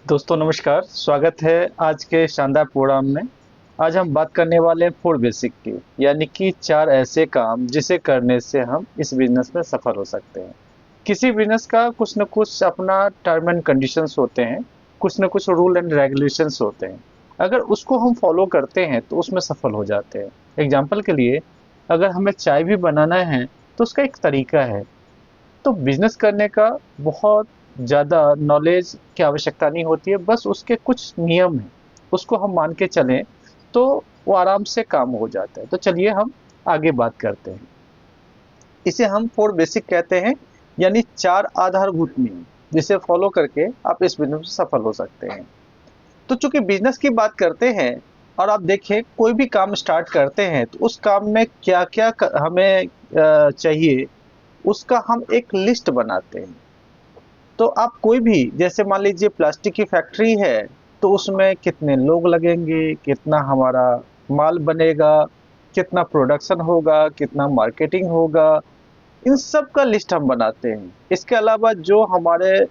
दोस्तों नमस्कार, स्वागत है आज के शानदार प्रोग्राम में। आज हम बात करने वाले हैं फूड बेसिक की, यानी कि 4 ऐसे काम जिसे करने से हम इस बिज़नेस में सफल हो सकते हैं। किसी बिज़नेस का कुछ न कुछ अपना टर्म एंड कंडीशंस होते हैं, कुछ न कुछ रूल एंड रेगुलेशंस होते हैं। अगर उसको हम फॉलो करते हैं तो उसमें सफल हो जाते हैं। एग्ज़ाम्पल के लिए अगर हमें चाय भी बनाना है तो उसका एक तरीका है। तो बिजनेस करने का बहुत ज़्यादा नॉलेज की आवश्यकता नहीं होती है, बस उसके कुछ नियम हैं, उसको हम मान के चलें तो वो आराम से काम हो जाता है। तो चलिए हम आगे बात करते हैं। इसे हम 4 बेसिक कहते हैं, यानी 4 आधारभूत नियम, जिसे फॉलो करके आप इस बिजनेस में सफल हो सकते हैं। तो चूंकि बिजनेस की बात करते हैं और आप देखें कोई भी काम स्टार्ट करते हैं तो उस काम में क्या क्या हमें चाहिए, उसका हम एक लिस्ट बनाते हैं। तो आप कोई भी जैसे मान लीजिए प्लास्टिक की फैक्ट्री है, तो उसमें कितने लोग लगेंगे, कितना हमारा माल बनेगा, कितना प्रोडक्शन होगा, कितना मार्केटिंग होगा, इन सब का लिस्ट हम बनाते हैं। इसके अलावा जो हमारे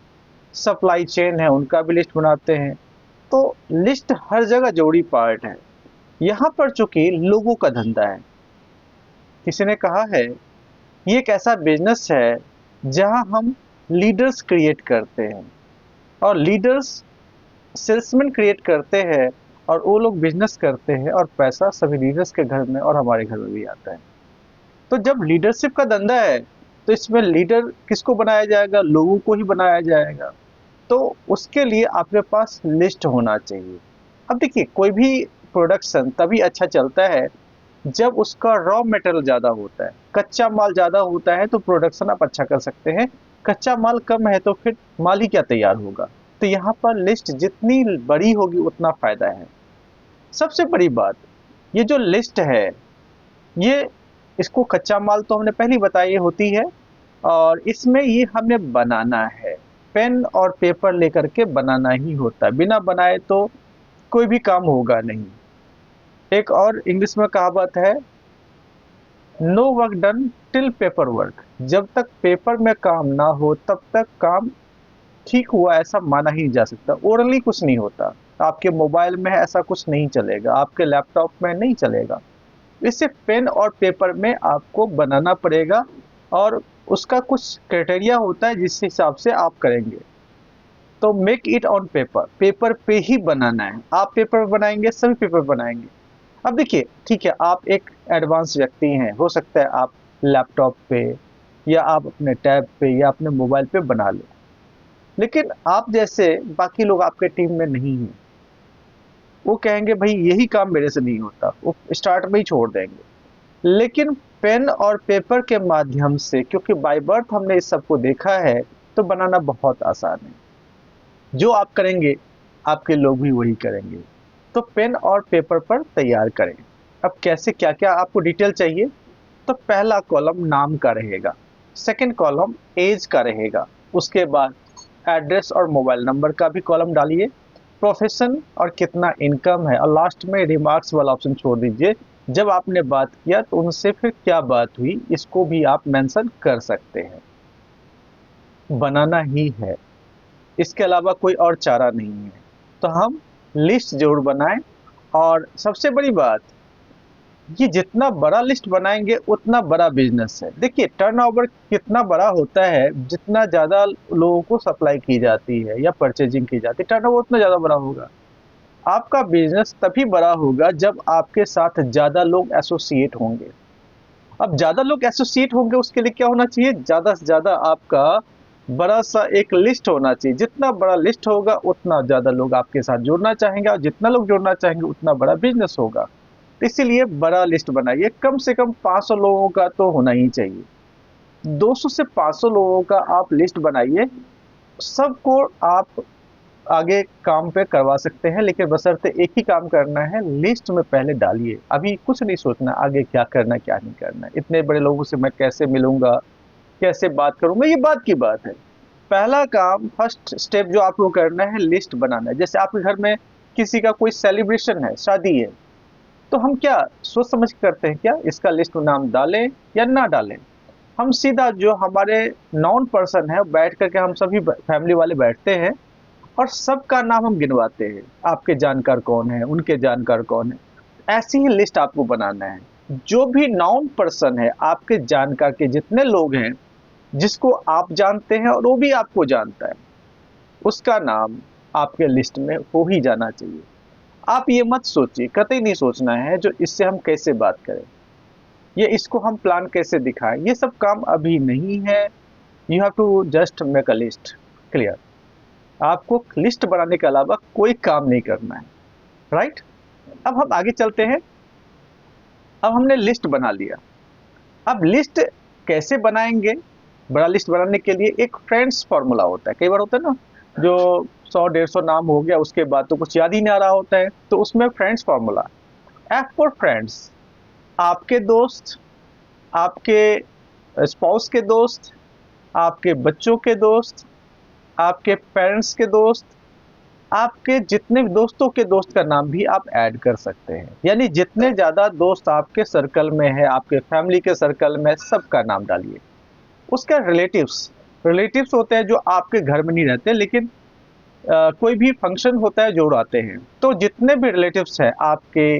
सप्लाई चेन है उनका भी लिस्ट बनाते हैं। तो लिस्ट हर जगह जरूरी पार्ट है। यहाँ पर चूंकि लोगों का धंधा है, किसी ने कहा है ये एक ऐसा बिजनेस है जहाँ हम लीडर्स क्रिएट करते हैं, और लीडर्स सेल्समैन क्रिएट करते हैं, और वो लोग बिजनेस करते हैं और पैसा सभी लीडर्स के घर में और हमारे घर में भी आता है। तो जब लीडरशिप का धंधा है तो इसमें लीडर किसको बनाया जाएगा? लोगों को ही बनाया जाएगा। तो उसके लिए आपके पास लिस्ट होना चाहिए। अब देखिए कोई भी प्रोडक्शन तभी अच्छा चलता है जब उसका रॉ मटेरियल ज़्यादा होता है, कच्चा माल ज़्यादा होता है तो प्रोडक्शन आप अच्छा कर सकते हैं। कच्चा माल कम है तो फिर माल ही क्या तैयार होगा। तो यहाँ पर लिस्ट जितनी बड़ी होगी उतना फायदा है। सबसे बड़ी बात, ये जो लिस्ट है, ये इसको कच्चा माल तो हमने पहले ही बताया ये होती है, और इसमें ये हमें बनाना है। पेन और पेपर लेकर के बनाना ही होता है, बिना बनाए तो कोई भी काम होगा नहीं। एक और इंग्लिश में कहावत है, no work done till paperwork. जब तक पेपर में काम ना हो तब तक काम ठीक हुआ ऐसा माना ही जा सकता। ओरली कुछ नहीं होता। आपके मोबाइल में ऐसा कुछ नहीं चलेगा, आपके लैपटॉप में नहीं चलेगा। इसे पेन और पेपर में आपको बनाना पड़ेगा, और उसका कुछ क्राइटेरिया होता है जिस हिसाब से आप करेंगे। तो make it on paper, paper पे ही बनाना है। आप पेपर बनाएंगे, सभी पेपर बनाएंगे। अब देखिए ठीक है, आप एक एडवांस व्यक्ति हैं, हो सकता है आप लैपटॉप पे या आप अपने टैब पे या अपने मोबाइल पे बना लो, लेकिन आप जैसे बाकी लोग आपके टीम में नहीं हैं। वो कहेंगे भाई यही काम मेरे से नहीं होता, वो स्टार्ट में ही छोड़ देंगे। लेकिन पेन और पेपर के माध्यम से, क्योंकि बाय बर्थ हमने इस सबको देखा है, तो बनाना बहुत आसान है। जो आप करेंगे आपके लोग भी वही करेंगे। तो पेन और पेपर पर तैयार करें। अब कैसे, क्या क्या आपको डिटेल चाहिए? तो पहला कॉलम नाम का रहेगा, सेकंड कॉलम एज का रहेगा, उसके बाद एड्रेस और मोबाइल नंबर का भी कॉलम डालिए, प्रोफेशन और कितना इनकम है, और लास्ट में रिमार्क्स वाला ऑप्शन छोड़ दीजिए। जब आपने बात किया तो उनसे फिर क्या बात हुई, इसको भी आप मेंशन कर सकते हैं। बनाना ही है, इसके अलावा कोई और चारा नहीं है। तो हम लिस्ट जरूर बनाएं। और सबसे बड़ी बात, ये जितना बड़ा लिस्ट बनाएंगे उतना बड़ा बिजनेस है। देखिए टर्नओवर कितना बड़ा होता है, जितना ज़्यादा लोगों को सप्लाई की जाती है या परचेजिंग की जाती है, टर्नओवर उतना ज़्यादा बड़ा होगा। आपका बिजनेस तभी बड़ा होगा जब आपके साथ ज़्यादा लोग एसोसिएट होंगे। अब ज़्यादा लोग एसोसिएट होंगे उसके लिए क्या होना चाहिए? ज़्यादा से ज़्यादा आपका बड़ा सा एक लिस्ट होना चाहिए। जितना बड़ा लिस्ट होगा उतना ज़्यादा लोग आपके साथ जुड़ना चाहेंगे, और जितना लोग जुड़ना चाहेंगे उतना बड़ा बिजनेस होगा। तो इसीलिए बड़ा लिस्ट बनाइए, कम से कम 500 लोगों का तो होना ही चाहिए। 200 से 500 लोगों का आप लिस्ट बनाइए। सबको आप आगे काम पे करवा सकते हैं, लेकिन बशर्ते एक ही काम करना है, लिस्ट में पहले डालिए। अभी कुछ नहीं सोचना आगे क्या करना क्या नहीं करना, इतने बड़े लोगों से मैं कैसे मिलूंगा, कैसे बात करूंगा, ये बात की बात है। पहला काम, फर्स्ट स्टेप जो आपको करना है, लिस्ट बनाना है। जैसे आपके घर में किसी का कोई सेलिब्रेशन है, शादी है, तो हम क्या सोच समझ के करते हैं क्या, इसका लिस्ट में नाम डालें या ना डालें? हम सीधा जो हमारे नॉन पर्सन है बैठ करके हम सभी फैमिली वाले बैठते हैं, और सबका नाम हम गिनवाते हैं, आपके जानकार कौन है, उनके जानकार कौन है। ऐसी ही लिस्ट आपको बनाना है। जो भी नाउन पर्सन है, आपके जानकार के जितने लोग हैं, जिसको आप जानते हैं और वो भी आपको जानता है, उसका नाम आपके लिस्ट में हो ही जाना चाहिए। आप ये मत सोचिए, कतई नहीं सोचना है जो इससे हम कैसे बात करें, ये इसको हम प्लान कैसे दिखाएं, ये सब काम अभी नहीं है। You have to just make a list. Clear? आपको लिस्ट बनाने के अलावा कोई काम नहीं करना है। राइट? अब हम आगे चलते हैं। अब हमने लिस्ट बना लिया। अब लिस्ट कैसे बनाएंगे? बड़ा लिस्ट बनाने के लिए एक फ्रेंड्स फॉर्मूला होता है। कई बार होता है ना, जो 100-150 नाम हो गया, उसके बाद तो कुछ याद ही नहीं आ रहा होता है, तो उसमें friends formula, F for friends. आपके दोस्त, आपके स्पाउस के दोस्त, आपके बच्चों के दोस्त, आपके पेरेंट्स के दोस्त, आपके जितने भी दोस्तों के दोस्त का नाम भी आप ऐड कर सकते हैं। यानी जितने ज़्यादा दोस्त आपके सर्कल में है, आपके फैमिली के सर्कल में, सबका नाम डालिए। उसका रिलेटिव्स, रिलेटिव्स होते हैं जो आपके घर में नहीं रहते, लेकिन कोई भी फंक्शन होता है जो आते हैं। तो जितने भी रिलेटिव्स हैं आपके,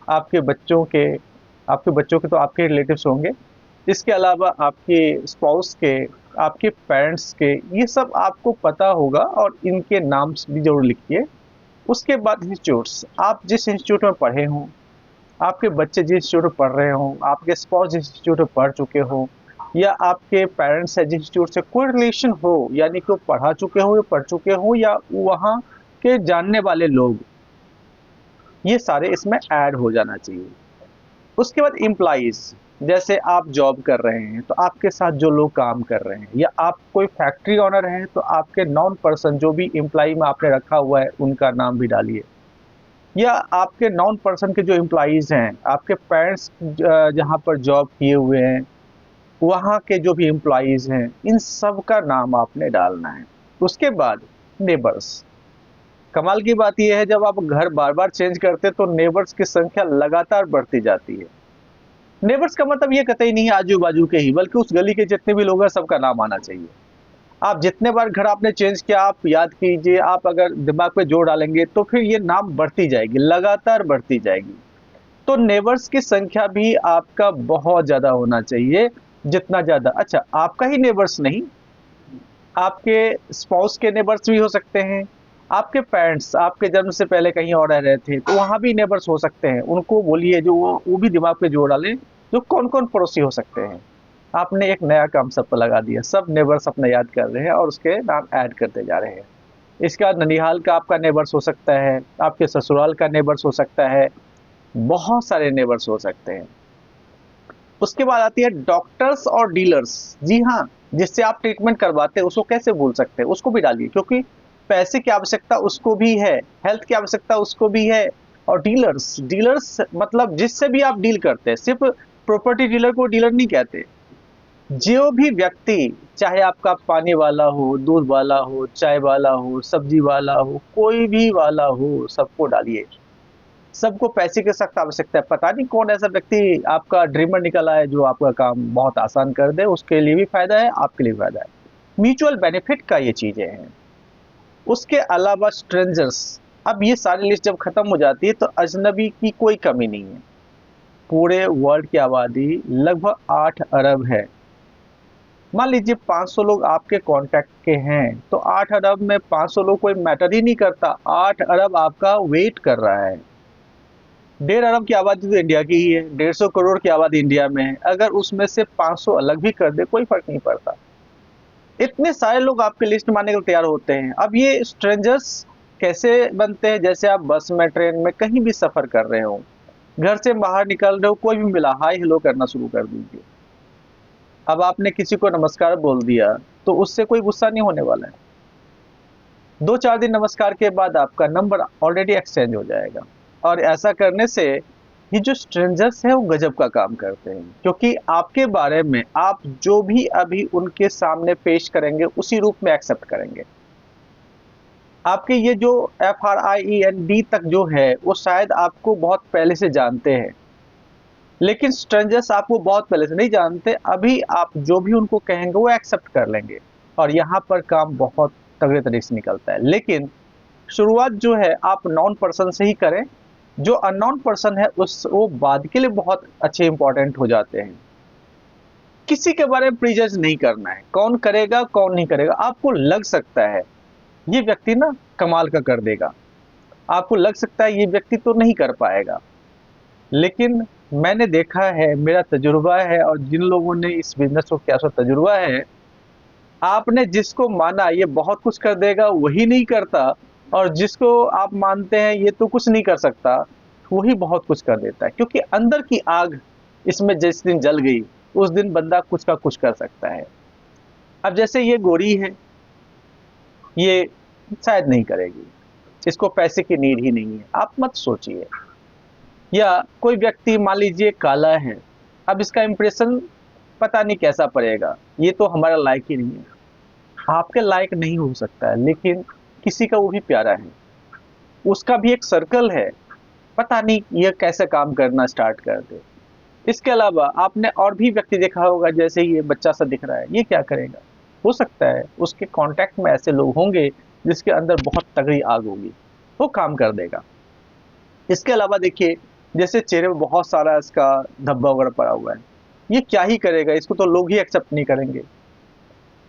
आपके बच्चों के, आपके बच्चों के तो आपके रिलेटिव्स होंगे, इसके अलावा आपके स्पाउस के, आपके पेरेंट्स के, ये सब आपको पता होगा और इनके नाम भी जरूर लिखिए। उसके बाद इंस्टीट्यूट्स, आप जिस इंस्टीट्यूट में पढ़े हों, आपके बच्चे जिस इंस्टीट्यूट में पढ़ रहे हों, आपके स्पाउस जिस इंस्टीट्यूट में पढ़ चुके हों, या आपके पेरेंट्स है जिस इंस्टीट्यूट से कोई रिलेशन हो, यानी कि वो पढ़ा चुके हो या पढ़ चुके हो, या वहाँ के जानने वाले लोग, ये सारे इसमें ऐड हो जाना चाहिए। उसके बाद एम्प्लॉइज, जैसे आप जॉब कर रहे हैं तो आपके साथ जो लोग काम कर रहे हैं, या आप कोई फैक्ट्री ऑनर हैं तो आपके नॉन पर्सन जो भी एम्प्लॉय में आपने रखा हुआ है उनका नाम भी डालिए। या आपके नॉन पर्सन के जो एम्प्लॉइज हैं, आपके पेरेंट्स जहाँ पर जॉब किए हुए हैं, वहाँ के जो भी एम्प्लॉइज हैं, इन सब का नाम आपने डालना है। उसके बाद नेबर्स। कमाल की बात यह है, जब आप घर बार बार चेंज करते तो नेबर्स की संख्या लगातार बढ़ती जाती है। नेबर्स का मतलब ये कतई नहीं है आजू बाजू के ही, बल्कि उस गली के जितने भी लोग हैं सबका नाम आना चाहिए। आप जितने बार घर आपने चेंज किया, आप याद कीजिए, आप अगर दिमाग पे जोर डालेंगे तो फिर ये नाम बढ़ती जाएगी, लगातार बढ़ती जाएगी। तो नेबर्स की संख्या भी आपका बहुत ज्यादा होना चाहिए, जितना ज्यादा। अच्छा, आपका ही नेबर्स नहीं, आपके स्पाउस के नेबर्स भी हो सकते हैं, आपके पेरेंट्स आपके जन्म से पहले कहीं और रह रहे थे तो वहां भी नेबर्स हो सकते हैं, उनको बोलिए जो वो भी दिमाग पे जोड़ डालें, जो कौन कौन पड़ोसी हो सकते हैं। आपने एक नया काम सब पर लगा दिया, सब नेबर्स अपना याद कर रहे हैं और उसके नाम ऐड करते जा रहे हैं। इसके बाद ननिहाल का आपका नेबर्स हो सकता है, आपके ससुराल का नेबर्स हो सकता है, बहुत सारे नेबर्स हो सकते हैं। उसके बाद आती है डॉक्टर्स और डीलर्स। जी हाँ, जिससे आप ट्रीटमेंट करवाते हैं उसको कैसे भूल सकते हैं, उसको भी डालिए, क्योंकि पैसे की आवश्यकता उसको भी है, हेल्थ की आवश्यकता उसको भी है। और डीलर्स, डीलर्स मतलब जिससे भी आप डील करते हैं, सिर्फ प्रॉपर्टी डीलर को डीलर नहीं कहते। जो भी व्यक्ति, चाहे आपका पानी वाला हो, दूध वाला हो, चाय वाला हो, सब्जी वाला हो, कोई भी वाला हो, सबको डालिए। सबको पैसे की सख्त आवश्यकता है। पता नहीं कौन ऐसा व्यक्ति आपका ड्रीमर निकला है जो आपका काम बहुत आसान कर दे, उसके लिए भी फायदा है, आपके लिए भी फायदा है। म्यूचुअल बेनिफिट का ये चीजें हैं। उसके अलावा स्ट्रेंजर्स, अब ये सारी लिस्ट जब खत्म हो जाती है तो अजनबी की कोई कमी नहीं है। पूरे वर्ल्ड की आबादी लगभग 8 अरब है। मान लीजिए 500 लोग आपके कांटेक्ट के हैं, तो 8 अरब में 500 लोग कोई मैटर ही नहीं करता। 8 अरब आपका वेट कर रहा है। 1.5 अरब की आबादी तो इंडिया की ही है, 150 करोड़ की आबादी इंडिया में है। अगर उसमें से 500 अलग भी कर दे कोई फर्क नहीं पड़ता। इतने सारे लोग आपके लिस्ट में आने के लिए तैयार होते हैं। अब ये स्ट्रेंजर्स कैसे बनते हैं? जैसे आप बस में, ट्रेन में, कहीं भी सफर कर रहे हो, घर से बाहर निकल रहे हो, कोई भी मिला, हाय हेलो करना शुरू कर दीजिए। अब आपने किसी को नमस्कार बोल दिया तो उससे कोई गुस्सा नहीं होने वाला है। 2-4 दिन नमस्कार के बाद आपका नंबर ऑलरेडी एक्सचेंज हो जाएगा। और ऐसा करने से ये जो स्ट्रेंजर्स हैं वो गजब का काम करते हैं, क्योंकि आपके बारे में आप जो भी अभी उनके सामने पेश करेंगे उसी रूप में एक्सेप्ट करेंगे। आपके ये जो FRIEND तक जो है वो शायद आपको बहुत पहले से जानते हैं, लेकिन स्ट्रेंजर्स आपको बहुत पहले से नहीं जानते। अभी आप जो भी उनको कहेंगे वो एक्सेप्ट कर लेंगे और यहाँ पर काम बहुत तगड़े तरीके से निकलता है। लेकिन शुरुआत जो है आप नॉन पर्सन से ही करें। जो अननोन पर्सन है उस वो बाद के लिए बहुत अच्छे इंपॉर्टेंट हो जाते हैं। किसी के बारे में प्रीजज नहीं करना है, कौन करेगा कौन नहीं करेगा। आपको लग सकता है ये व्यक्ति ना कमाल का कर देगा, आपको लग सकता है ये व्यक्ति तो नहीं कर पाएगा, लेकिन मैंने देखा है, मेरा तजुर्बा है, और जिन लोगों ने इस बिजनेस को किया सो तजुर्बा है, आपने जिसको माना ये बहुत कुछ कर देगा वही नहीं करता, और जिसको आप मानते हैं ये तो कुछ नहीं कर सकता वही बहुत कुछ कर देता है। क्योंकि अंदर की आग इसमें जिस दिन जल गई उस दिन बंदा कुछ का कुछ कर सकता है। अब जैसे ये गोरी है, ये शायद नहीं करेगी, इसको पैसे की नीड ही नहीं है, आप मत सोचिए। या कोई व्यक्ति मान लीजिए काला है, अब इसका इंप्रेशन पता नहीं कैसा पड़ेगा, ये तो हमारा लायक ही नहीं है। आपके लायक नहीं हो सकता है, लेकिन किसी का वो भी प्यारा है, उसका भी एक सर्कल है, पता नहीं ये कैसे काम करना स्टार्ट कर दे। इसके अलावा आपने और भी व्यक्ति देखा होगा, जैसे ये बच्चा सा दिख रहा है, ये क्या करेगा? हो सकता है उसके कांटेक्ट में ऐसे लोग होंगे जिसके अंदर बहुत तगड़ी आग होगी, वो काम कर देगा। इसके अलावा देखिए, जैसे चेहरे में बहुत सारा इसका धब्बा वगैरह पड़ा हुआ है, ये क्या ही करेगा, इसको तो लोग ही एक्सेप्ट नहीं करेंगे।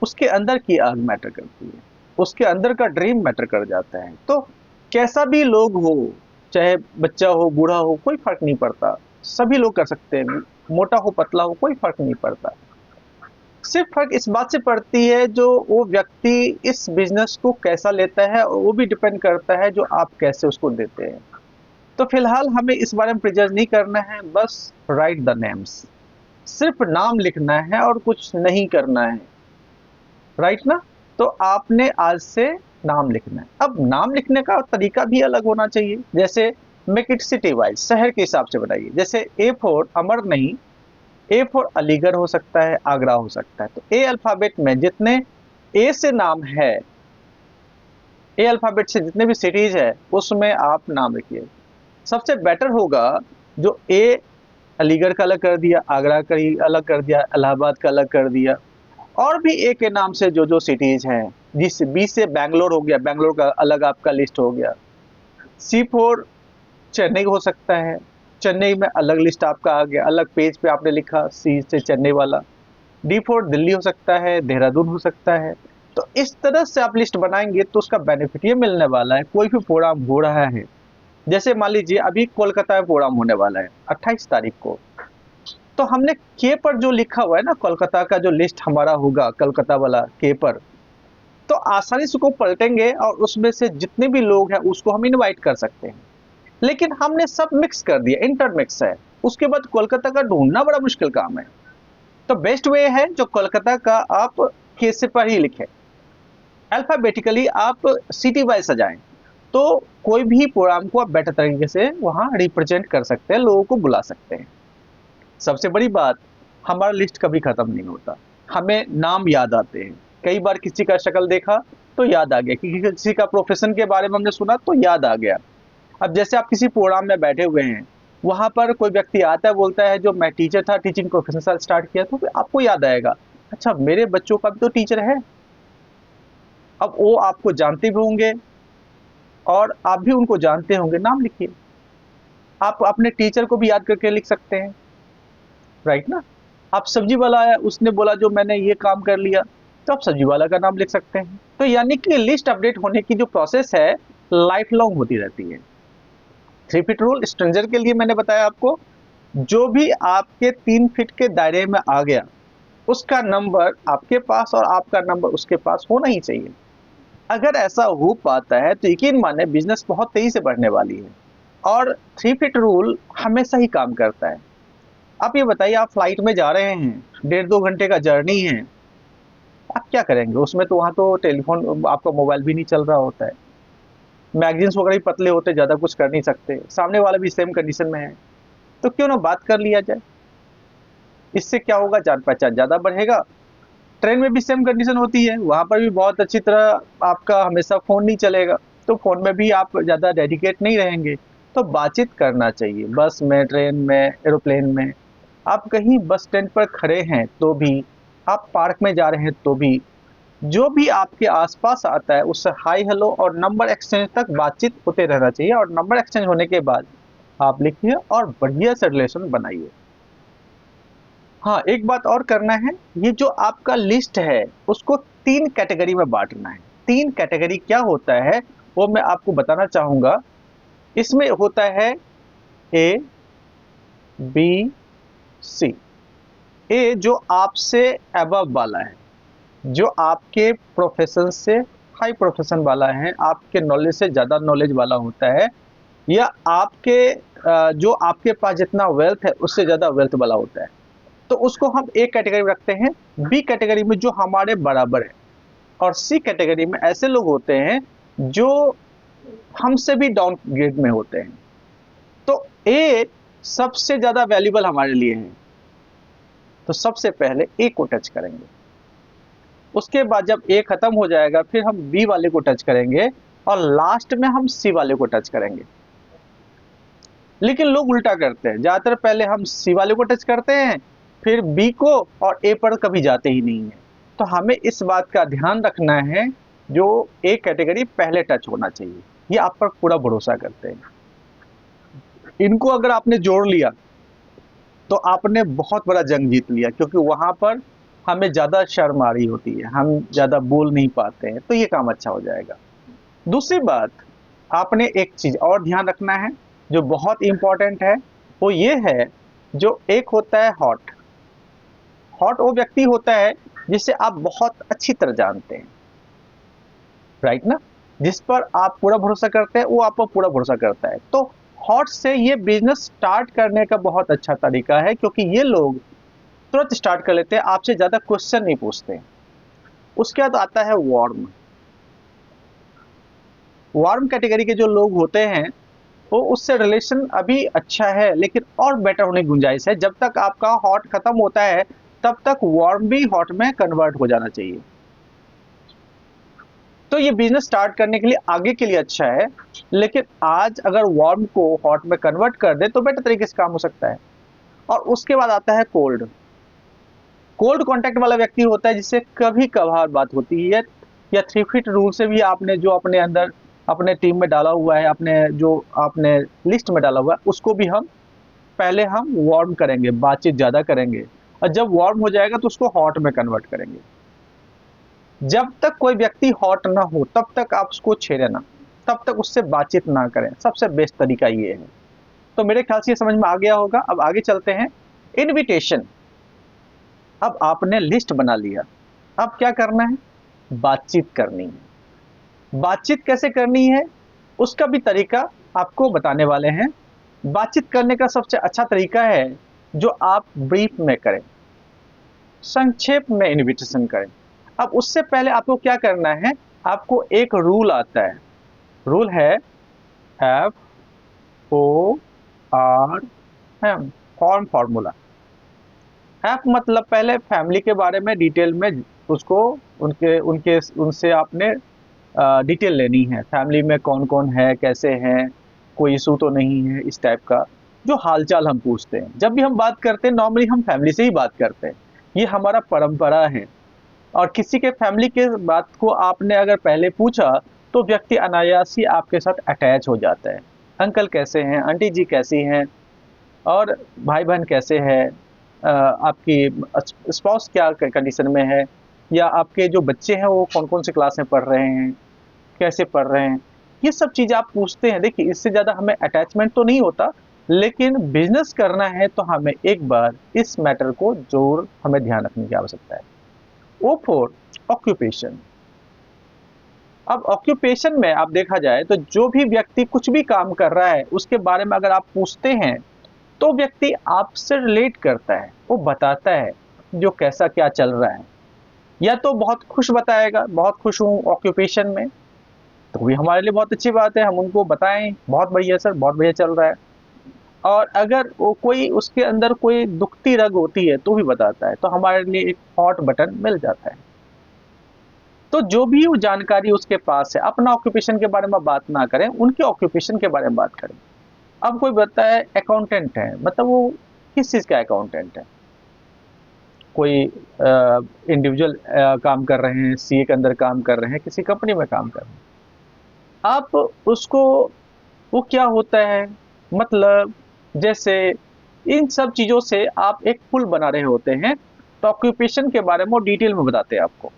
उसके अंदर की आग मैटर करती है, उसके अंदर का ड्रीम मैटर कर जाता है। तो कैसा भी लोग हो, चाहे बच्चा हो बूढ़ा हो, कोई फर्क नहीं पड़ता, सभी लोग कर सकते हैं, मोटा हो पतला हो, कोई फर्क नहीं पड़ता। सिर्फ फर्क इस बात से पड़ती है जो वो व्यक्ति इस बिजनेस को कैसा लेता है, और वो भी डिपेंड करता है जो आप कैसे उसको देते हैं। तो फिलहाल हमें इस बारे में प्रिजर्व नहीं करना है, बस राइट द नेम्स, सिर्फ नाम लिखना है और कुछ नहीं करना है, राइट ना? तो आपने आज से नाम लिखना है। अब नाम लिखने का तरीका भी अलग होना चाहिए, जैसे मेक इट सिटी वाइज, शहर के हिसाब से बनाइए। जैसे ए फॉर अमर नहीं, ए फॉर अलीगढ़ हो सकता है, आगरा हो सकता है। तो ए अल्फाबेट में जितने ए से नाम है, ए अल्फाबेट से जितने भी सिटीज है उसमें आप नाम लिखिए। सबसे बेटर होगा जो ए अलीगढ़ का अलग कर दिया, आगरा का ही अलग कर दिया, इलाहाबाद का अलग कर दिया, और भी ए के नाम से जो जो सिटीज हैं, जिस बी से बैंगलोर हो गया, बैंगलोर का अलग आपका लिस्ट हो गया। सी फोर चेन्नई हो सकता है, चेन्नई में अलग लिस्ट आपका आ गया, अलग पेज पे आपने लिखा सी से चेन्नई वाला। डी फोर दिल्ली हो सकता है, देहरादून हो सकता है। तो इस तरह से आप लिस्ट बनाएंगे तो उसका बेनिफिट ये मिलने वाला है, कोई भी प्रोग्राम हो रहा है, जैसे मान लीजिए अभी कोलकाता में प्रोग्राम होने वाला है 28 तारीख को, तो हमने के पर जो लिखा हुआ है ना, कोलकाता का जो लिस्ट हमारा होगा कोलकाता वाला के पर, तो आसानी से उसको पलटेंगे और उसमें से जितने भी लोग हैं उसको हम इनवाइट कर सकते हैं। लेकिन हमने सब मिक्स कर दिया, इंटरमिक्स है, उसके बाद कोलकाता का ढूंढना बड़ा मुश्किल काम है। तो बेस्ट वे है जो कोलकाता का आप के से पर ही लिखें, अल्फाबेटिकली आप सिटी वाइज सजाएं, तो कोई भी प्रोग्राम को आप बेटर तरीके से वहां रिप्रेजेंट कर सकते हैं, लोगों को बुला सकते हैं। सबसे बड़ी बात, हमारा लिस्ट कभी खत्म नहीं होता, हमें नाम याद आते हैं। कई बार किसी का शक्ल देखा तो याद आ गया, किसी का प्रोफेशन के बारे में हमने सुना तो याद आ गया। अब जैसे आप किसी प्रोग्राम में बैठे हुए हैं, वहां पर कोई व्यक्ति आता है, बोलता है जो मैं टीचर था, टीचिंग प्रोफेशन स्टार्ट किया, तो फिर आपको याद आएगा, अच्छा मेरे बच्चों का भी तो टीचर है। अब वो आपको जानते भी होंगे और आप भी उनको जानते होंगे, नाम लिखिए। आप अपने टीचर को भी याद करके लिख सकते हैं, राइट ना? आप सब्जी वाला आया, उसने बोला जो मैंने ये काम कर लिया, तो आप सब्जी वाला का नाम लिख सकते हैं। तो यानी कि लिस्ट अपडेट होने की जो प्रोसेस है लाइफ लॉन्ग होती रहती है। 3 फीट रूल स्ट्रेंजर के लिए मैंने बताया आपको, जो भी आपके 3 फीट के दायरे में आ गया उसका नंबर आपके पास और आपका नंबर उसके पास होना ही चाहिए। अगर ऐसा हो पाता है तो यकीन माने बिजनेस बहुत तेजी से बढ़ने वाली है। और 3 फीट रूल हमेशा ही काम करता है। आप ये बताइए, आप फ्लाइट में जा रहे हैं, 1.5-2 घंटे का जर्नी है, आप क्या करेंगे उसमें? तो वहाँ तो टेलीफोन, आपका मोबाइल भी नहीं चल रहा होता है, मैगजीन्स वगैरह भी पतले होते, ज़्यादा कुछ कर नहीं सकते, सामने वाला भी सेम कंडीशन में है, तो क्यों ना बात कर लिया जाए। इससे क्या होगा, जान पहचान ज़्यादा बढ़ेगा। ट्रेन में भी सेम कंडीशन होती है, वहाँ पर भी बहुत अच्छी तरह आपका हमेशा फ़ोन नहीं चलेगा, तो फ़ोन में भी आप ज़्यादा डेडिकेट नहीं रहेंगे। तो बातचीत करना चाहिए, बस में, ट्रेन में, एरोप्लेन में, आप कहीं बस स्टैंड पर खड़े हैं तो भी, आप पार्क में जा रहे हैं तो भी, जो भी आपके आसपास आता है उससे हाई हेलो और नंबर एक्सचेंज तक बातचीत होते रहना चाहिए, और नंबर एक्सचेंज होने के बाद आप लिखिए और बढ़िया से रिलेशन बनाइए। हाँ, एक बात और करना है, ये जो आपका लिस्ट है उसको 3 कैटेगरी में बांटना है। 3 कैटेगरी क्या होता है वो मैं आपको बताना चाहूंगा। इसमें होता है ए, बी, सी। ए जो आपसे अबव वाला है, जो आपके प्रोफेशन से हाई प्रोफेशन वाला है, आपके नॉलेज से ज़्यादा नॉलेज वाला होता है, या आपके जो आपके पास जितना वेल्थ है उससे ज़्यादा वेल्थ वाला होता है, तो उसको हम ए कैटेगरी में रखते हैं। बी कैटेगरी में जो हमारे बराबर है, और सी कैटेगरी में ऐसे लोग होते हैं जो हमसे भी डाउन ग्रेड में होते हैं। तो ए सबसे ज़्यादा वैल्यूबल हमारे लिए है, तो सबसे पहले ए को टच करेंगे। उसके बाद जब ए खत्म हो जाएगा फिर हम बी वाले को टच करेंगे, और लास्ट में हम सी वाले को टच करेंगे। लेकिन लोग उल्टा करते हैं, ज्यादातर पहले हम सी वाले को टच करते हैं, फिर बी को, और ए पर कभी जाते ही नहीं है। तो हमें इस बात का ध्यान रखना है, जो ए कैटेगरी पहले टच होना चाहिए। ये आप पर पूरा भरोसा करते हैं। इनको अगर आपने जोड़ लिया तो आपने बहुत बड़ा जंग जीत लिया, क्योंकि वहां पर हमें ज्यादा शर्म आ रही होती है, हम ज्यादा बोल नहीं पाते हैं, तो ये काम अच्छा हो जाएगा। दूसरी बात, आपने एक चीज और ध्यान रखना है जो बहुत इंपॉर्टेंट है, वो ये है, जो एक होता है हॉट। हॉट वो व्यक्ति होता है जिसे आप बहुत अच्छी तरह जानते हैं, राइट ना, जिस पर आप पूरा भरोसा करते हैं, वो आप पर पूरा भरोसा करता है। तो हॉट से ये बिजनेस स्टार्ट करने का बहुत अच्छा तरीका है, क्योंकि ये लोग तुरंत स्टार्ट कर लेते हैं, आपसे ज्यादा क्वेश्चन नहीं पूछते। उसके बाद आता है वार्म। वार्म कैटेगरी के जो लोग होते हैं वो उससे रिलेशन अभी अच्छा है, लेकिन और बेटर होने की गुंजाइश है। जब तक आपका हॉट खत्म होता है तब तक वार्म भी हॉट में कन्वर्ट हो जाना चाहिए। तो ये बिजनेस स्टार्ट करने के लिए आगे के लिए अच्छा है, लेकिन आज अगर वार्म को हॉट में कन्वर्ट कर दे तो बेटर तरीके से काम हो सकता है। और उसके बाद आता है कोल्ड। कोल्ड कॉन्टैक्ट वाला व्यक्ति होता है जिससे कभी कभार बात होती है, या 3 फीट रूल से भी आपने जो अपने अंदर अपने टीम में डाला हुआ है, अपने जो आपने लिस्ट में डाला हुआ है, उसको भी हम पहले हम वार्म करेंगे, बातचीत ज़्यादा करेंगे, और जब वार्म हो जाएगा तो उसको हॉट में कन्वर्ट करेंगे। जब तक कोई व्यक्ति हॉट ना हो तब तक आप उसको छेड़े ना, तब तक उससे बातचीत ना करें। सबसे बेस्ट तरीका ये है। तो मेरे ख्याल से ये समझ में आ गया होगा। अब आगे चलते हैं। इनविटेशन। अब आपने लिस्ट बना लिया, अब क्या करना है? बातचीत करनी है। बातचीत कैसे करनी है उसका भी तरीका आपको बताने वाले हैं। बातचीत करने का सबसे अच्छा तरीका है जो आप ब्रीफ में करें, संक्षेप में इनविटेशन करें। अब उससे पहले आपको क्या करना है, आपको एक रूल आता है। रूल है FORM, फॉर्म फॉर्मूला। एफ मतलब पहले फैमिली के बारे में डिटेल में उसको उनके उनके उनसे आपने डिटेल लेनी है। फैमिली में कौन कौन है, कैसे हैं, कोई इशू तो नहीं है, इस टाइप का जो हालचाल हम पूछते हैं। जब भी हम बात करते हैं नॉर्मली हम फैमिली से ही बात करते हैं, ये हमारा परंपरा है। और किसी के फैमिली के बात को आपने अगर पहले पूछा तो व्यक्ति अनायास ही आपके साथ अटैच हो जाता है। अंकल कैसे हैं, आंटी जी कैसी हैं, और भाई बहन कैसे हैं, आपकी स्पाउस क्या कंडीशन में है, या आपके जो बच्चे हैं वो कौन कौन से क्लास में पढ़ रहे हैं, कैसे पढ़ रहे हैं, ये सब चीज़ें आप पूछते हैं। देखिए इससे ज़्यादा हमें अटैचमेंट तो नहीं होता, लेकिन बिजनेस करना है तो हमें एक बार इस मैटर को जरूर हमें ध्यान रखने की आवश्यकता है। O4 occupation. अब ऑक्यूपेशन में आप देखा जाए तो जो भी व्यक्ति कुछ भी काम कर रहा है उसके बारे में अगर आप पूछते हैं तो व्यक्ति आपसे रिलेट करता है, वो बताता है जो कैसा क्या चल रहा है। या तो बहुत खुश बताएगा, बहुत खुश हूँ ऑक्यूपेशन में, तो भी हमारे लिए बहुत अच्छी बात है, हम उनको बताएं बहुत बढ़िया सर, बहुत बढ़िया चल रहा है। और अगर वो कोई उसके अंदर कोई दुखती रग होती है तो भी बताता है, तो हमारे लिए एक हॉट बटन मिल जाता है। तो जो भी वो जानकारी उसके पास है, अपना ऑक्यूपेशन के बारे में बात ना करें, उनके ऑक्यूपेशन के बारे में बात करें। अब कोई बताता है अकाउंटेंट है, मतलब वो किस चीज़ का अकाउंटेंट है, कोई इंडिविजुअल काम कर रहे हैं, सीए के अंदर काम कर रहे हैं, किसी कंपनी में काम कर रहे हैं, आप उसको, वो क्या होता है, मतलब जैसे इन सब चीज़ों से आप एक पुल बना रहे होते हैं, तो ऑक्यूपेशन के बारे में वो डिटेल में बताते हैं आपको।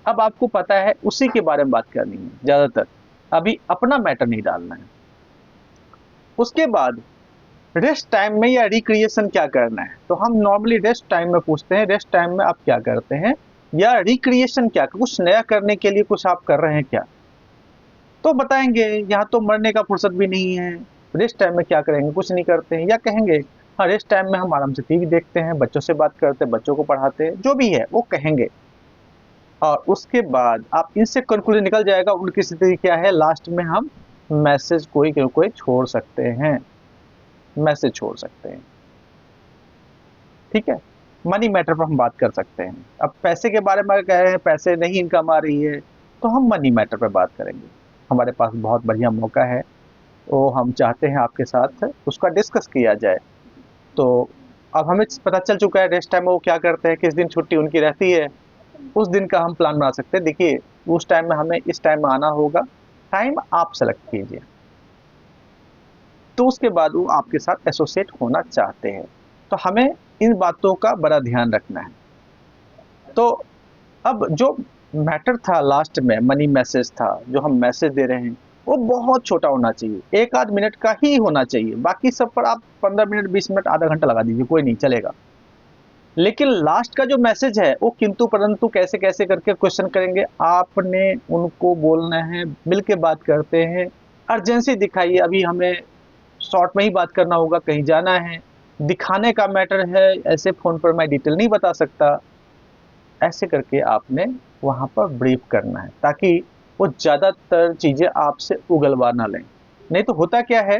अब आपको पता है उसी के बारे में बात करनी है ज़्यादातर, अभी अपना मैटर नहीं डालना है। उसके बाद रेस्ट टाइम में या रिक्रिएशन क्या करना है, तो हम नॉर्मली रेस्ट टाइम में पूछते हैं, रेस्ट टाइम में आप क्या करते हैं, या रिक्रिएशन क्या, कुछ नया करने के लिए कुछ आप कर रहे हैं क्या, तो बताएंगे यहाँ तो मरने का फुर्सत भी नहीं है, रेस्ट टाइम में क्या करेंगे, कुछ नहीं करते हैं, या कहेंगे हाँ रेस्ट टाइम में हम आराम से टीवी देखते हैं, बच्चों से बात करते हैं, बच्चों को पढ़ाते हैं, जो भी है वो कहेंगे। और उसके बाद आप इनसे कंक्लूजन निकल जाएगा उनकी स्थिति क्या है, लास्ट में हम मैसेज कोई कोई छोड़ सकते हैं, मैसेज छोड़ सकते हैं। ठीक है, मनी मैटर पर हम बात कर सकते हैं। अब पैसे के बारे में कह रहे हैं, पैसे नहीं इनकम आ रही है, तो हम मनी मैटर पर बात करेंगे। हमारे पास बहुत बढ़िया मौका है, वो हम चाहते हैं आपके साथ उसका डिस्कस किया जाए। तो अब हमें पता चल चुका है रेस्ट टाइम में वो क्या करते हैं, किस दिन छुट्टी उनकी रहती है, उस दिन का हम प्लान बना सकते हैं। देखिए उस टाइम में हमें इस टाइम में आना होगा, टाइम आप सेलेक्ट कीजिए, तो उसके बाद वो आपके साथ एसोसिएट होना चाहते हैं। तो हमें इन बातों का बड़ा ध्यान रखना है। तो अब जो मैटर था लास्ट में, मनी मैसेज था, जो हम मैसेज दे रहे हैं वो बहुत छोटा होना चाहिए, 1 आध मिनट का ही होना चाहिए। बाकी सब पर आप 15 मिनट 20 मिनट आधा घंटा लगा दीजिए, कोई नहीं चलेगा। लेकिन लास्ट का जो मैसेज है वो किंतु परंतु कैसे कैसे करके क्वेश्चन करेंगे, आपने उनको बोलना है, मिल के बात करते हैं, अर्जेंसी दिखाइए, अभी हमें शॉर्ट में ही बात करना होगा, कहीं जाना है, दिखाने का मैटर है, ऐसे फ़ोन पर मैं डिटेल नहीं बता सकता। ऐसे करके आपने वहाँ पर ब्रीफ करना है, ताकि वो ज़्यादातर चीज़ें आपसे उगलवा ना लें। नहीं तो होता क्या है,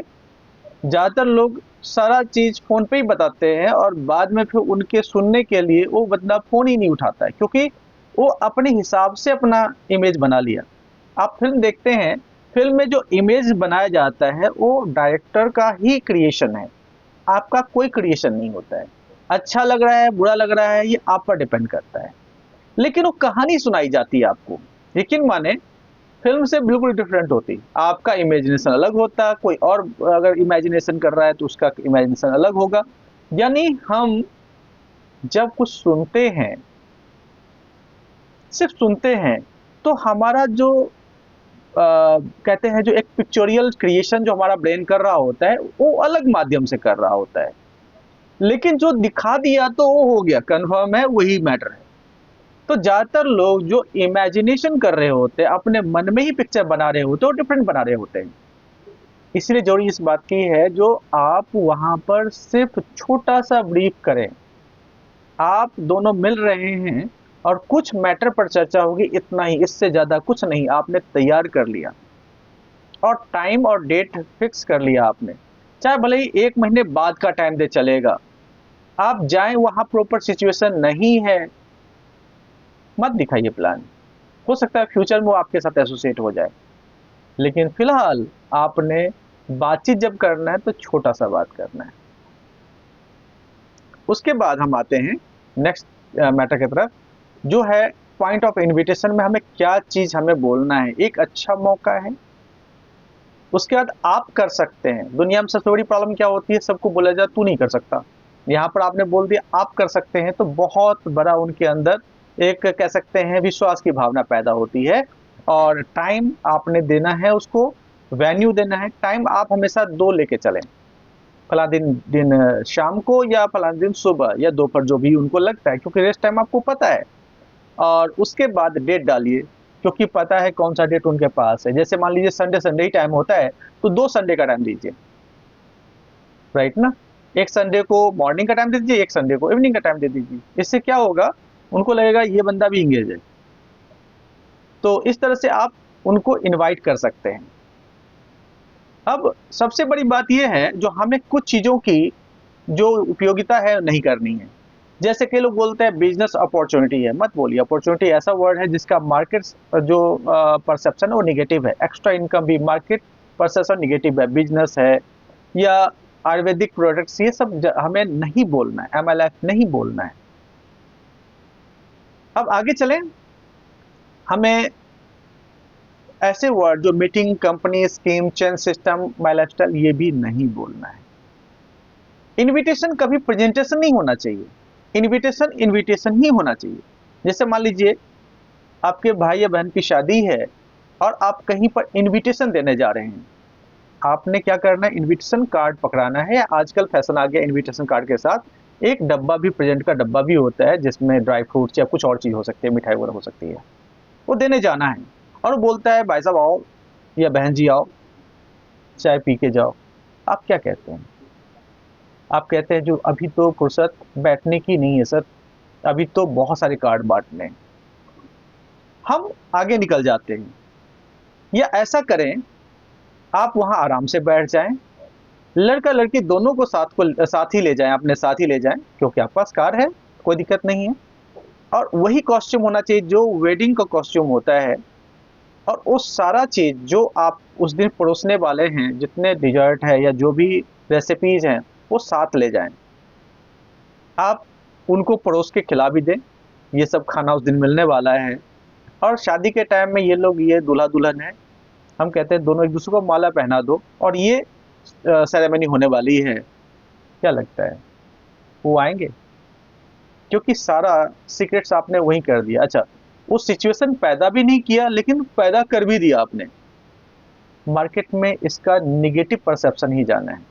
ज़्यादातर लोग सारा चीज़ फ़ोन पे ही बताते हैं और बाद में फिर उनके सुनने के लिए वो बंदा फ़ोन ही नहीं उठाता है, क्योंकि वो अपने हिसाब से अपना इमेज बना लिया। आप फ़िल्म देखते हैं, फ़िल्म में जो इमेज बनाया जाता है वो डायरेक्टर का ही क्रिएशन है, आपका कोई क्रिएशन नहीं होता है। अच्छा लग रहा है, बुरा लग रहा है, ये आप पर डिपेंड करता है। लेकिन वो कहानी सुनाई जाती है आपको, यकीन माने फ़िल्म से बिल्कुल डिफरेंट होती। आपका इमेजिनेशन अलग होता, कोई और अगर इमेजिनेशन कर रहा है तो उसका इमेजिनेशन अलग होगा। यानी हम जब कुछ सुनते हैं, सिर्फ सुनते हैं, तो हमारा जो कहते हैं जो एक पिक्चोरियल क्रिएशन जो हमारा ब्रेन कर रहा होता है वो अलग माध्यम से कर रहा होता है। लेकिन जो दिखा दिया तो वो हो गया, कन्फर्म है, वही मैटर है। तो ज़्यादातर लोग जो इमेजिनेशन कर रहे होते हैं, अपने मन में ही पिक्चर बना रहे होते हैं और डिफरेंट बना रहे होते हैं। इसलिए जरूरी इस बात की है जो आप वहाँ पर सिर्फ छोटा सा ब्रीफ करें, आप दोनों मिल रहे हैं और कुछ मैटर पर चर्चा होगी, इतना ही, इससे ज़्यादा कुछ नहीं। आपने तैयार कर लिया और टाइम और डेट फिक्स कर लिया आपने, चाहे भले ही 1 महीने बाद का टाइम दे, चलेगा। आप जाएं, वहाँ प्रॉपर सिचुएशन नहीं है, मत दिखाइए प्लान। हो सकता है फ्यूचर में वो आपके साथ एसोसिएट हो जाए, लेकिन फिलहाल आपने बातचीत जब करना है तो छोटा सा बात करना है। उसके बाद हम आते हैं नेक्स्ट मैटर की तरफ, जो है पॉइंट ऑफ इनविटेशन में हमें क्या चीज़ हमें बोलना है। एक अच्छा मौका है, उसके बाद आप कर सकते हैं। दुनिया में सबसे बड़ी प्रॉब्लम क्या होती है, सबको बोला जाए तू नहीं कर सकता। यहाँ पर आपने बोल दिया आप कर सकते हैं, तो बहुत बड़ा उनके अंदर एक कह सकते हैं विश्वास की भावना पैदा होती है। और टाइम आपने देना है उसको, वेन्यू देना है। टाइम आप हमेशा 2 लेके चलें, फला दिन दिन शाम को या फला दिन सुबह या दोपहर, जो भी उनको लगता है, क्योंकि रेस्ट टाइम आपको पता है। और उसके बाद डेट डालिए, क्योंकि पता है कौन सा डेट उनके पास है। जैसे मान लीजिए संडे संडे ही टाइम होता है, तो 2 संडे का टाइम दीजिए, राइट ना। एक संडे को मॉर्निंग का टाइम दे दीजिए, एक संडे को इवनिंग का टाइम दे दीजिए। इससे क्या होगा, उनको लगेगा ये बंदा भी इंगेज है। तो इस तरह से आप उनको इनवाइट कर सकते हैं। अब सबसे बड़ी बात यह है, जो हमें कुछ चीज़ों की जो उपयोगिता है नहीं करनी है। जैसे कई लोग बोलते हैं बिजनेस अपॉर्चुनिटी है, मत बोलिए। अपॉर्चुनिटी ऐसा वर्ड है जिसका मार्केट जो परसेप्शन है वो निगेटिव है। एक्स्ट्रा इनकम भी मार्केट परसेप्शन निगेटिव है। बिजनेस है या आयुर्वेदिक प्रोडक्ट्स, ये सब हमें नहीं बोलना है, MLF नहीं बोलना है। अब आगे चलें, हमें ऐसे वर्ड जो meeting, company, scheme, chain system, my lifestyle, ये भी नहीं बोलना है। इनविटेशन कभी प्रेजेंटेशन नहीं होना चाहिए, इनविटेशन इनविटेशन ही होना चाहिए। जैसे मान लीजिए आपके भाई या बहन की शादी है और आप कहीं पर इनविटेशन देने जा रहे हैं, आपने क्या करना है, इनविटेशन कार्ड पकड़ाना है। आजकल फैशन आ गया, इनविटेशन कार्ड के साथ एक डब्बा भी, प्रेजेंट का डब्बा भी होता है जिसमें ड्राई फ्रूट्स या कुछ और चीज हो सकती है, मिठाई वगैरह हो सकती है, वो देने जाना है। और वो बोलता है भाई साहब आओ या बहन जी आओ, चाय पी के जाओ। आप क्या कहते हैं? आप कहते हैं जो अभी तो फुर्सत बैठने की नहीं है सर, अभी तो बहुत सारे कार्ड बांटने हैं। हम आगे निकल जाते हैं। या ऐसा करें, आप वहां आराम से बैठ जाएं, लड़का लड़की दोनों को साथ ही ले जाएं, अपने साथ ही ले जाएं, क्योंकि आपके पास कार है, कोई दिक्कत नहीं है। और वही कॉस्ट्यूम होना चाहिए जो वेडिंग का कॉस्ट्यूम होता है। और वो सारा चीज जो आप उस दिन परोसने वाले हैं, जितने डिजर्ट है या जो भी रेसिपीज हैं, वो साथ ले जाएं। आप उनको परोस के खिला भी दें, ये सब खाना उस दिन मिलने वाला है। और शादी के टाइम में ये लोग, ये दूल्हा दुल्हन है, हम कहते हैं दोनों एक दूसरे को माला पहना दो और ये सेरेमनी होने वाली है। क्या लगता है वो आएंगे? क्योंकि सारा सीक्रेट्स आपने वहीं कर दिया। अच्छा, वो सिचुएशन पैदा भी नहीं किया लेकिन पैदा कर भी दिया आपने। मार्केट में इसका निगेटिव परसेप्शन ही जाना है,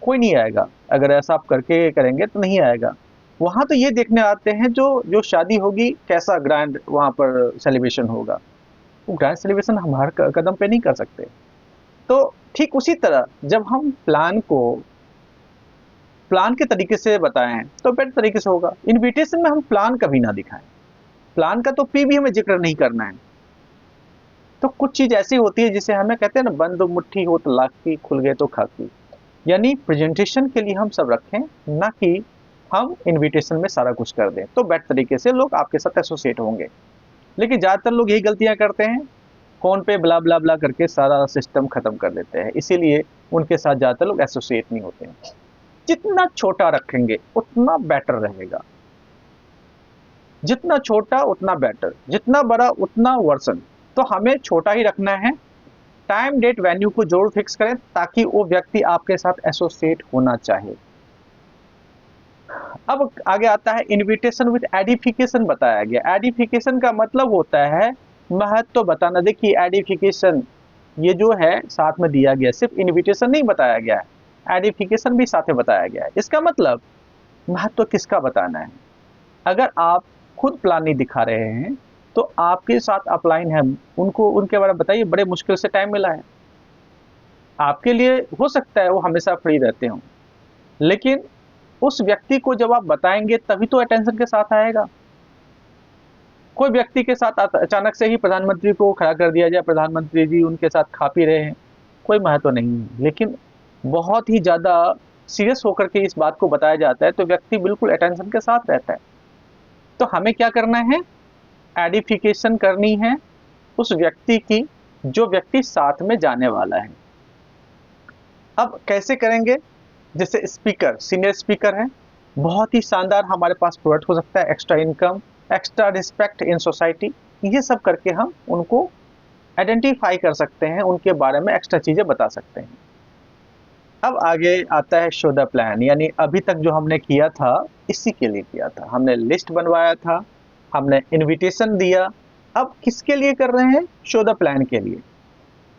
कोई नहीं आएगा। अगर ऐसा आप करके करेंगे तो नहीं आएगा। वहां तो ये देखने आते हैं जो जो शादी होगी कैसा ग्रैंड वहां पर सेलिब्रेशन होगा। वो ग्रैंड सेलिब्रेशन हम हर कदम पे नहीं कर सकते। तो ठीक उसी तरह जब हम प्लान के तरीके से बताएं तो बेटर तरीके से होगा। इनविटेशन में हम प्लान कभी ना दिखाएं, प्लान का तो भी हमें जिक्र नहीं करना है। तो कुछ चीज ऐसी होती है जिसे हमें कहते हैं ना, बंद मुट्ठी हो तो लाख की, खुल गए तो खाकी। यानी प्रेजेंटेशन के लिए हम सब रखें, ना कि हम इनविटेशन में सारा कुछ कर दें, तो बेटर तरीके से लोग आपके साथ एसोसिएट होंगे। लेकिन ज्यादातर लोग यही गलतियां करते हैं, फोन पे ब्ला ब्ला ब्ला करके सारा सिस्टम खत्म कर देते हैं, इसीलिए उनके साथ ज्यादातर लोग एसोसिएट नहीं होते हैं। जितना छोटा रखेंगे उतना बेटर रहेगा, जितना छोटा उतना बेटर, जितना बड़ा उतना वर्सन। तो हमें छोटा ही रखना है। टाइम डेट वेन्यू को जरूर फिक्स करें ताकि वो व्यक्ति आपके साथ एसोसिएट होना चाहे। अब आगे आता है इनविटेशन विद एडिफिकेशन बताया गया। एडिफिकेशन का मतलब होता है महत्व बताना। देखिए एडिफिकेशन ये जो है साथ में दिया गया, सिर्फ इनविटेशन नहीं बताया गया है, एडिफिकेशन भी साथ में बताया गया है। इसका मतलब महत्व किसका बताना है। अगर आप खुद प्लान नहीं दिखा रहे हैं तो आपके साथ अपलाइन है, उनको उनके बारे में बताइए, बड़े मुश्किल से टाइम मिला है। आपके लिए हो सकता है वो हमेशा फ्री रहते हो, लेकिन उस व्यक्ति को जब आप बताएंगे तभी तो अटेंशन के साथ आएगा। कोई व्यक्ति के साथ अचानक से ही प्रधानमंत्री को खड़ा कर दिया जाए, प्रधानमंत्री जी उनके साथ खा पी रहे हैं, कोई महत्व नहीं है। लेकिन बहुत ही ज्यादा सीरियस होकर के इस बात को बताया जाता है तो व्यक्ति बिल्कुल अटेंशन के साथ रहता है। तो हमें क्या करना है, एडिफिकेशन करनी है उस व्यक्ति की जो व्यक्ति साथ में जाने वाला है। अब कैसे करेंगे? जैसे स्पीकर, सीनियर स्पीकर है, बहुत ही शानदार हमारे पास प्रोडक्ट हो सकता है, extra income, extra respect in society, ये सब करके हम उनको आइडेंटिफाई कर सकते हैं, उनके बारे में एक्स्ट्रा चीजें बता सकते हैं। अब आगे आता है शो द प्लान। यानी अभी तक जो हमने किया था इसी के लिए किया था, हमने लिस्ट बनवाया था, हमने इनविटेशन दिया। अब किसके लिए कर रहे हैं? शो द प्लान के लिए।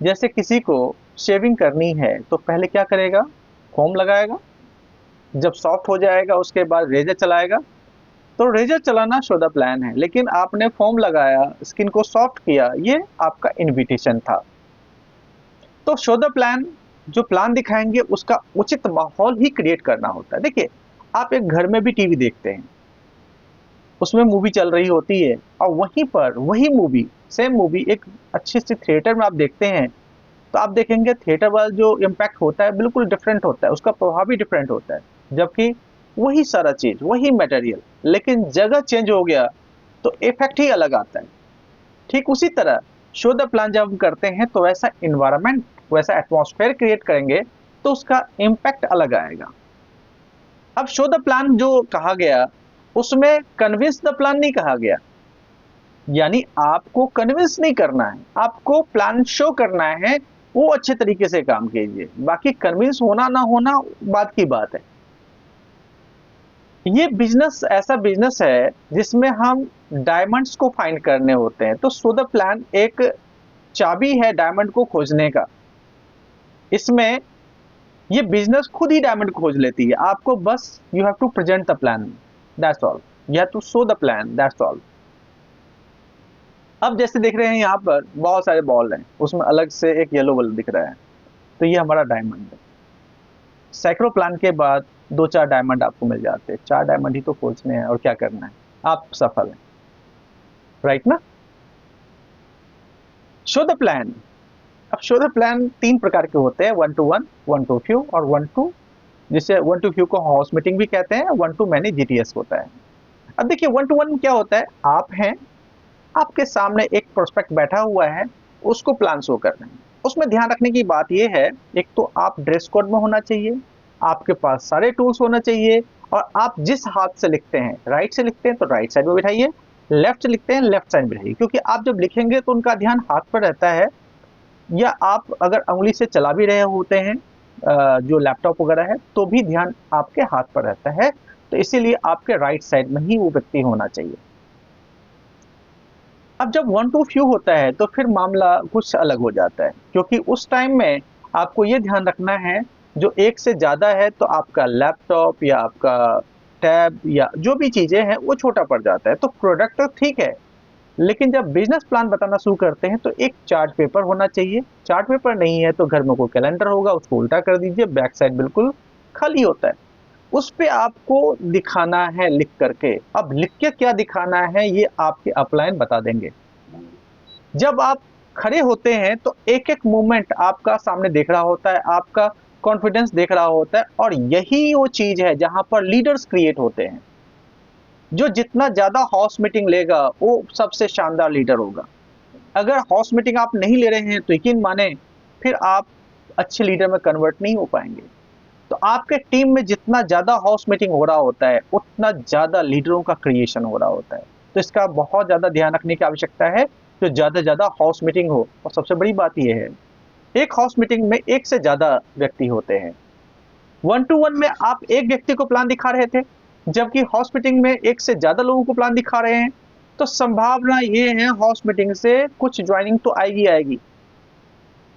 जैसे किसी को शेविंग करनी है तो पहले क्या करेगा, फोम लगाएगा, जब सॉफ्ट हो जाएगा उसके बाद रेजर चलाएगा। तो रेजर चलाना शो द प्लान है, लेकिन आपने फोम लगाया, स्किन को सॉफ्ट किया, ये आपका इनविटेशन था। तो शो द प्लान, जो प्लान दिखाएंगे उसका उचित माहौल ही क्रिएट करना होता है। देखिए आप एक घर में भी टीवी देखते हैं, उसमें मूवी चल रही होती है और वहीं पर वही मूवी, सेम मूवी एक अच्छी सी थिएटर में आप देखते हैं, तो आप देखेंगे थिएटर वाला जो इम्पैक्ट होता है बिल्कुल डिफरेंट होता है, उसका प्रभाव भी डिफरेंट होता है। जबकि वही सारा चीज, वही मटेरियल, लेकिन जगह चेंज हो गया तो इफेक्ट ही अलग आता है। ठीक उसी तरह शो द प्लान जब हम करते हैं तो वैसा इन्वायरमेंट, वैसा एटमॉस्फेयर क्रिएट करेंगे तो उसका इम्पैक्ट अलग आएगा। अब शो द प्लान जो कहा गया, उसमें कन्विंस द प्लान नहीं कहा गया, यानी आपको कन्विंस नहीं करना है, आपको प्लान शो करना है, वो अच्छे तरीके से काम कीजिए, बाकी कन्विंस होना ना होना बात की बात है। ये बिजनेस ऐसा बिजनेस है जिसमें हम डायमंड्स को फाइंड करने होते हैं, तो सो द प्लान एक चाबी है डायमंड को खोजने का। इसमें ये बिजनेस खुद ही डायमंड खोज लेती है, आपको बस you have to present the plan, that's all, you have to show the plan, that's all. अब जैसे देख रहे हैं यहाँ पर बहुत सारे बॉल हैं, उसमें अलग से एक येलो बॉल दिख रहा है, तो ये हमारा डायमंड है। सैकड़ों प्लान के बाद 2-4 डायमंड आपको मिल जाते हैं, 4 डायमंड ही तो खोजने हैं और क्या करना है, आप सफल हैं, राइट ना। Show the plan. अब शो द प्लान 3 प्रकार के होते हैं, 1 to 1, 1 to few और 1 to, जिसे 1 to few को हाउस मीटिंग भी कहते हैं, 1 to many जीटीएस होता है। अब देखिए 1 to 1 क्या होता है, आप हैं, आपके सामने एक प्रोस्पेक्ट बैठा हुआ है, उसको प्लान शो कर रहे हैं। उसमें ध्यान रखने की बात यह है, एक तो आप ड्रेस कोड में होना चाहिए, आपके पास सारे टूल्स होना चाहिए, और आप जिस हाथ से लिखते हैं, राइट से लिखते हैं तो राइट साइड में बिठाइए, लेफ्ट से लिखते हैं लेफ्ट साइड में बिठाइए, क्योंकि आप जब लिखेंगे तो उनका ध्यान हाथ पर रहता है, या आप अगर उंगली से चला भी रहे होते हैं जो लैपटॉप वगैरह है, तो भी ध्यान आपके हाथ पर रहता है, तो इसीलिए आपके राइट साइड में ही वो व्यक्ति होना चाहिए। अब जब 1 to few होता है तो फिर मामला कुछ अलग हो जाता है, क्योंकि उस टाइम में आपको ये ध्यान रखना है, जो एक से ज़्यादा है तो आपका लैपटॉप या आपका टैब या जो भी चीज़ें हैं वो छोटा पड़ जाता है, तो प्रोडक्ट तो ठीक है, लेकिन जब बिजनेस प्लान बताना शुरू करते हैं तो एक चार्ट पेपर होना चाहिए। चार्ट पेपर नहीं है तो घर में कोई कैलेंडर होगा, उसको उल्टा कर दीजिए, बैक साइड बिल्कुल खाली होता है, उस पे आपको दिखाना है लिख करके। अब लिख के क्या दिखाना है ये आपके अपलाइन बता देंगे। जब आप खड़े होते हैं तो एक एक मूवमेंट आपका सामने देख रहा होता है, आपका कॉन्फिडेंस देख रहा होता है, और यही वो चीज है जहां पर लीडर्स क्रिएट होते हैं। जो जितना ज्यादा हाउस मीटिंग लेगा वो सबसे शानदार लीडर होगा। अगर हाउस मीटिंग आप नहीं ले रहे हैं तो यकीन माने फिर आप अच्छे लीडर में कन्वर्ट नहीं हो पाएंगे। तो आपके टीम में जितना ज्यादा हाउस मीटिंग हो रहा होता है उतना ज्यादा लीडरों का क्रिएशन हो रहा होता है, तो इसका बहुत ज्यादा ध्यान रखने की आवश्यकता है, जो ज्यादा ज्यादा हाउस मीटिंग हो। और सबसे बड़ी बात यह है, एक हाउस मीटिंग में एक से ज्यादा व्यक्ति होते हैं। 1 to 1 में आप एक व्यक्ति को प्लान दिखा रहे थे, जबकि हाउस मीटिंग में एक से ज्यादा लोगों को प्लान दिखा रहे हैं, तो संभावना ये है हाउस मीटिंग से कुछ ज्वाइनिंग तो आएगी आएगी,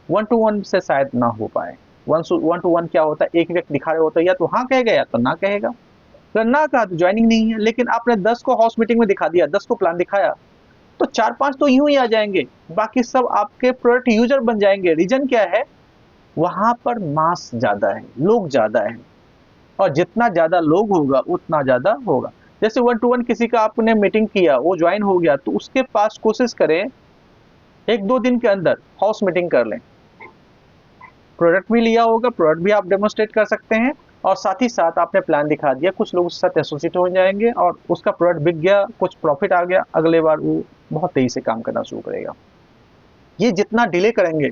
1 to 1 से शायद ना हो पाए। 1 to 1 क्या होता है, एक व्यक्ति दिखा रहे होते हैं, या तो हाँ कहेगा या तो ना कहेगा। अगर ना कहा तो ज्वाइनिंग नहीं है, लेकिन आपने 10 को हाउस मीटिंग में दिखा दिया, 10 को प्लान दिखाया, तो 4-5 तो यूं ही आ जाएंगे, बाकी सब आपके प्रोडक्ट यूजर बन जाएंगे। रीजन क्या है, वहां पर मास ज्यादा है, लोग ज्यादा है, और जितना ज्यादा लोग होगा उतना ज्यादा होगा। जैसे 1 to 1 किसी का आपने मीटिंग किया, वो ज्वाइन हो गया, तो उसके पास कोशिश करें 1-2 दिन के अंदर हाउस मीटिंग कर लें। प्रोडक्ट भी लिया होगा, प्रोडक्ट भी आप डेमोन्स्ट्रेट कर सकते हैं, और साथ ही साथ आपने प्लान दिखा दिया, कुछ लोग उसके साथ एसोसिएट हो जाएंगे और उसका प्रोडक्ट बिक गया, कुछ प्रॉफिट आ गया, अगले बार वो बहुत तेजी से काम करना शुरू करेगा। ये जितना डिले करेंगे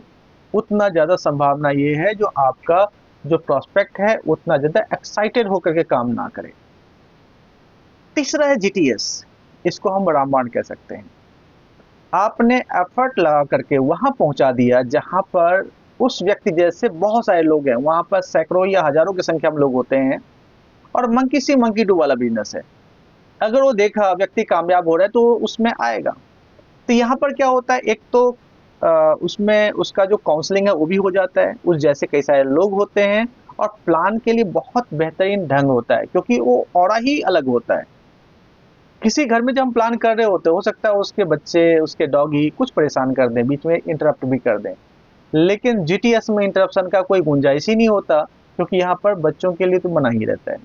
उतना ज़्यादा संभावना ये है जो आपका जो प्रोस्पेक्ट है उतना ज़्यादा एक्साइटेड होकर के काम ना करे। तीसरा है जीटीएस, इसको हम रामबाण कह सकते हैं। आपने एफर्ट लगा करके वहां पहुंचा दिया जहां पर उस व्यक्ति जैसे बहुत सारे लोग हैं, वहां पर सैकड़ों या हजारों की संख्या में लोग होते हैं, और मंकी सी मंकी डू वाला बिजनेस है। अगर वो देखा व्यक्ति कामयाब हो रहा है तो उसमें आएगा। तो यहाँ पर क्या होता है, एक तो उसमें उसका जो काउंसलिंग है वो भी हो जाता है, उस जैसे कई सारे लोग होते हैं, और प्लान के लिए बहुत बेहतरीन ढंग होता है, क्योंकि वो ऑरा ही अलग होता है। किसी घर में जब हम प्लान कर रहे होते हैं, हो सकता है उसके बच्चे, उसके डॉगी कुछ परेशान कर दें, बीच में इंटरप्ट भी कर दें, लेकिन जीटीएस में इंटरप्शन का कोई गुंजाइश ही नहीं होता, क्योंकि यहाँ पर बच्चों के लिए तो मना ही रहता है।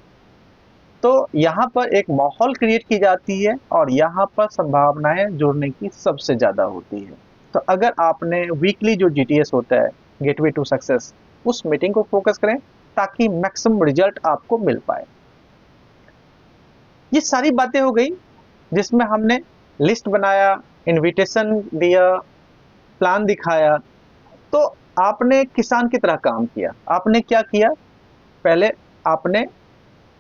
तो यहाँ पर एक माहौल क्रिएट की जाती है, और यहाँ पर संभावनाएं जुड़ने की सबसे ज्यादा होती है। तो अगर आपने वीकली जो जीटीएस होता है, गेटवे टू सक्सेस, उस मीटिंग को फोकस करें ताकि मैक्सिमम रिजल्ट आपको मिल पाए। ये सारी बातें हो गई जिसमें हमने लिस्ट बनाया, इनविटेशन दिया, प्लान दिखाया। तो आपने किसान की तरह काम किया। आपने क्या किया, पहले आपने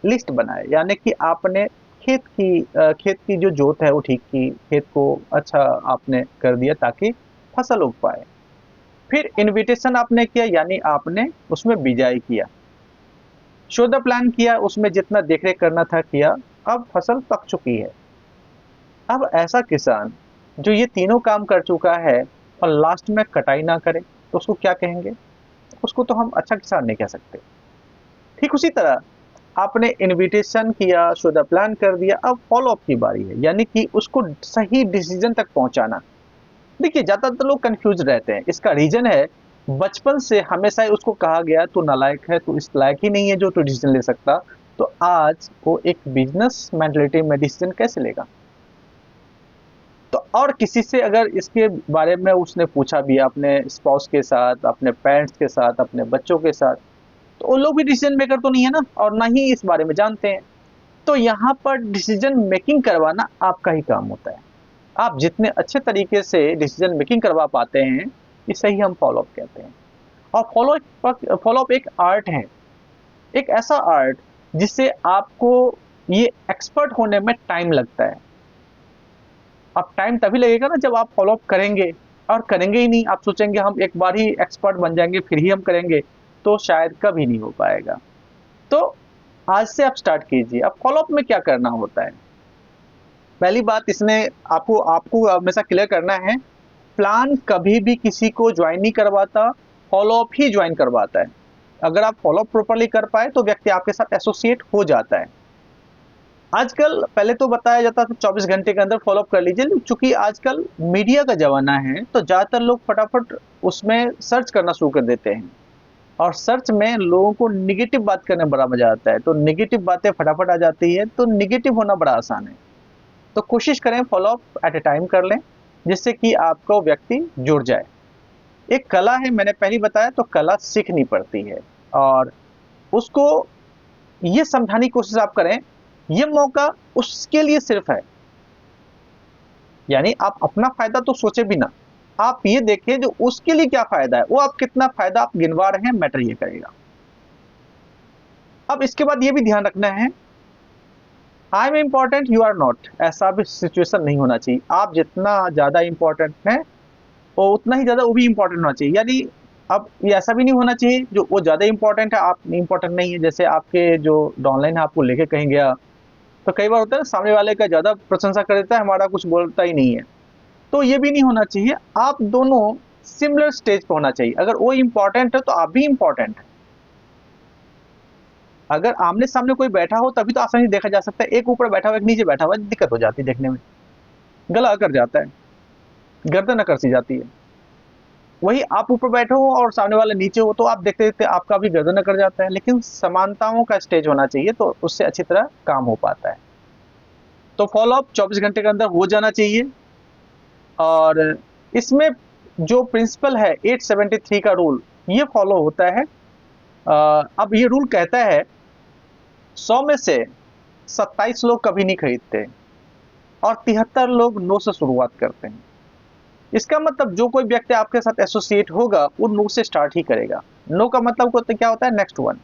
लिस्ट बनाया, यानी कि आपने खेत की जो जोत है वो ठीक की, खेत को अच्छा आपने कर दिया ताकि फसल उग पाए। फिर इनविटेशन आपने किया, यानी आपने उसमें बिजाई किया। शो द प्लान किया, उसमें जितना देखरेख करना था किया। अब फसल पक चुकी है। अब ऐसा किसान जो ये तीनों काम कर चुका है और लास्ट में कटाई ना करे तो उसको क्या कहेंगे? उसको तो हम अच्छा किसान नहीं कह सकते। ठीक उसी तरह आपने इनविटेशन किया, शो द प्लान कर दिया, अब फॉलो अप की बारी है, यानी कि उसको सही डिसीजन तक पहुंचाना। देखिए, ज्यादातर लोग कंफ्यूज रहते हैं। इसका रीजन है, बचपन से हमेशा ही उसको कहा गया तू नालायक है, तू इस लायक ही नहीं है जो तू डिसीजन ले सकता। तो आज वो एक बिजनेस मेंटलिटी में डिसीजन कैसे लेगा? तो और किसी से अगर इसके बारे में उसने पूछा भी अपने स्पाउस के साथ, अपने पेरेंट्स के साथ, अपने बच्चों के साथ, तो वो लोग भी डिसीजन मेकर तो नहीं है ना, और ना ही इस बारे में जानते हैं। तो यहाँ पर डिसीजन मेकिंग करवाना आपका ही काम होता है। आप जितने अच्छे तरीके से डिसीजन मेकिंग करवा पाते हैं, इसे ही हम फॉलो अप कहते हैं। और फॉलो अप एक आर्ट है, एक ऐसा आर्ट जिससे आपको ये एक्सपर्ट होने में टाइम लगता है। अब टाइम तभी लगेगा ना जब आप फॉलो अप करेंगे, और करेंगे ही नहीं, आप सोचेंगे हम एक बार ही एक्सपर्ट बन जाएंगे फिर ही हम करेंगे, तो शायद कभी नहीं हो पाएगा। तो आज से आप स्टार्ट कीजिए। अब फॉलो अप में क्या करना होता है? पहली बात इसने आपको आपको हमेशा क्लियर करना है, प्लान कभी भी किसी को ज्वाइन नहीं करवाता, फॉलो अप ही ज्वाइन करवाता है। अगर आप फॉलो अप प्रॉपर्ली कर पाए तो व्यक्ति आपके साथ एसोसिएट हो जाता है। आजकल पहले तो बताया जाता था 24 घंटे के अंदर फॉलो अप कर लीजिए, लेकिन चूंकि आजकल मीडिया का जमाना है तो ज्यादातर लोग फटाफट उसमें सर्च करना शुरू कर देते हैं, और सर्च में लोगों को निगेटिव बात करने में बड़ा मजा आता है, तो निगेटिव बातें फटाफट आ जाती है, तो निगेटिव होना बड़ा आसान है। तो कोशिश करें follow up at A time कर लें, जिससे कि आपको व्यक्ति जुड़ जाए। एक कला है, मैंने पहले बताया, तो कला सीखनी पड़ती है, और उसको ये समझाने की कोशिश आप करें, ये मौका उसके लिए सिर्फ है। यानी आप अपना फायदा तो सोचे भी ना, आप ये देखिए जो उसके लिए क्या फायदा है, वो आप कितना फायदा आप गिनवा रहे हैं, मैटर ये करेगा। अब इसके बाद ये भी ध्यान रखना है, I am important you are not, ऐसा भी सिचुएशन नहीं होना चाहिए। आप जितना ज्यादा इंपॉर्टेंट है और उतना ही ज्यादा वो भी इंपॉर्टेंट होना चाहिए। यानी अब ये ऐसा भी नहीं होना चाहिए जो वो ज्यादा इंपॉर्टेंट है आप इंपॉर्टेंट नहीं है। जैसे आपके जो ऑनलाइन है आपको लेके कहीं गया, तो कई बार होता है ना, सामने वाले का ज्यादा प्रशंसा कर देता है, हमारा कुछ बोलता ही नहीं है। तो ये भी नहीं होना चाहिए। आप दोनों सिमिलर स्टेज पे होना चाहिए। अगर वो इंपॉर्टेंट है तो आप भी इंपॉर्टेंट है। अगर आमने सामने कोई बैठा हो तभी तो आसानी से देखा जा सकता है। एक ऊपर बैठा हुआ एक नीचे बैठा हुआ, दिक्कत हो जाती है देखने में, गला कर जाता है, गर्दन अकर सी जाती है। वही आप ऊपर बैठे हो और सामने वाला नीचे हो, तो आप देखते देखते आपका भी गर्दन अकर जाता है। लेकिन समानताओं का स्टेज होना चाहिए, तो उससे अच्छी तरह काम हो पाता है। तो फॉलो अप 24 घंटे के अंदर हो जाना चाहिए। और इसमें जो प्रिंसिपल है 873 का रूल, ये फॉलो होता है। अब ये रूल कहता है 100 में से 27 लोग कभी नहीं खरीदते, और 73 लोग नो से शुरुआत करते हैं। इसका मतलब जो कोई व्यक्ति आपके साथ एसोसिएट होगा वो नो से स्टार्ट ही करेगा। नो का मतलब क्या होता है? Next one.